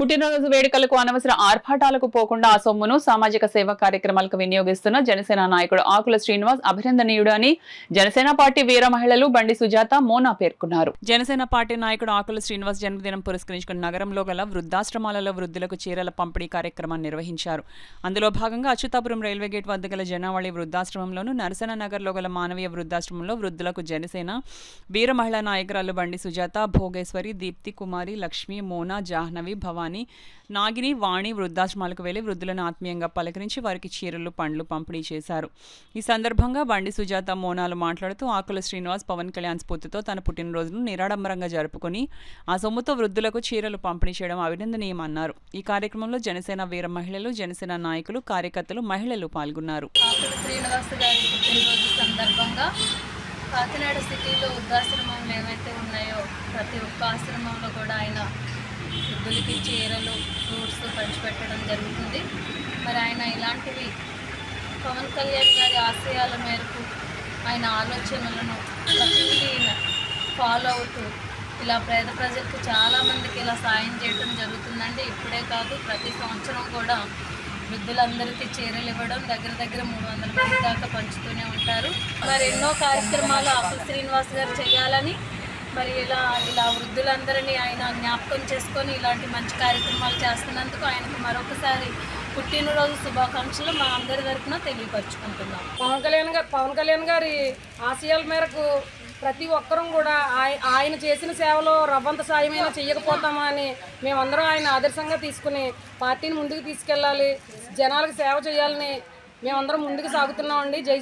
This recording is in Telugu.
పుట్టినరోజు వేడుకలకు అనవసర ఆర్భాటాలకు పోకుండా ఆ సొమ్మును సామాజిక సేవా కార్యక్రమాలకు వినియోగిస్తున్న జనసేన నాయకుడు ఆకుల శ్రీనివాస్ అభినందనీయుడు అని జనసేన పార్టీ వీర మహిళలు బండి సుజాత మోనా పేర్కొన్నారు. జనసేన పార్టీ నాయకుడు ఆకుల శ్రీనివాస్ జన్మదినం పురస్కరించుకుని నగరంలో గల వృద్ధాశ్రమాలలో వృద్ధులకు చీరల పంపిణీ కార్యక్రమాన్ని నిర్వహించారు. అందులో భాగంగా అచ్యుతాపురం రైల్వే గేట్ వద్ద గల జనావళి వృద్ధాశ్రమంలోను నరసన నగర్లో గల మానవీయ వృద్ధాశ్రమంలో వృద్ధులకు జనసేన వీర మహిళా నాయకురాలు బండి సుజాత, భోగేశ్వరి, దీప్తి కుమారి, లక్ష్మి, మోనా, జాహ్నవి, భవాని, నాగిని, వాణి వృద్ధాశ్రమాలకు వెళ్లి వృద్ధులను ఆత్మీయంగా పలకరించి వారికి చీరలు, పండ్లు పంపిణీ చేశారు. ఈ సందర్భంగా బండి సుజాత, మోనాలు మాట్లాడుతూ ఆకుల శ్రీనివాస్ పవన్ కళ్యాణ్ స్ఫూర్తితో తన పుట్టినరోజును నిరాడంబరంగా జరుపుకుని ఆ సొమ్ముతో వృద్ధులకు చీరలు పంపిణీ చేయడం అభినందనీయమన్నారు. ఈ కార్యక్రమంలో జనసేన వీర మహిళలు, జనసేన నాయకులు, కార్యకర్తలు, మహిళలు పాల్గొన్నారు. కాకినాడ సిటీలో వృద్ధాశ్రమాలు ఏవైతే ఉన్నాయో ప్రతి ఒక్క ఆశ్రమంలో కూడా ఆయన వృద్ధులకి చీరలు, ఫ్రూట్స్ పంచిపెట్టడం జరుగుతుంది. మరి ఆయన ఇలాంటివి పవన్ కళ్యాణ్ గారి ఆశయాల మేరకు ఆయన ఆలోచనలను ప్రతిదీ ఫాలో అవుతూ ఇలా పేద ప్రజలకు చాలామందికి ఇలా సాయం చేయడం జరుగుతుందండి. ఇప్పుడే కాదు, ప్రతి సంవత్సరం కూడా వృద్ధులందరికీ చీరలు ఇవ్వడం దగ్గర 300 మంది దాకా పంచుతూనే ఉంటారు. మరి ఎన్నో కార్యక్రమాలు ఆకుల శ్రీనివాస్ గారు చేయాలని, మరి ఇలా వృద్ధులందరినీ ఆయన జ్ఞాపకం చేసుకొని ఇలాంటి మంచి కార్యక్రమాలు చేస్తున్నందుకు ఆయనకు మరొకసారి పుట్టినరోజు శుభాకాంక్షలు మా అందరి తరఫున తెలియపరుచుకుంటున్నాం. పవన్ కళ్యాణ్ గారి ఆశయాల మేరకు ప్రతి ఒక్కరం కూడా ఆయన చేసిన సేవలో రవ్వంత సాయమైనా చెయ్యకపోతామా అని మేమందరం ఆయన ఆదర్శంగా తీసుకుని పార్టీని ముందుకు తీసుకెళ్ళాలి, జనాలకు సేవ చేయాలని మేమందరం ముందుకు సాగుతున్నామండి. జై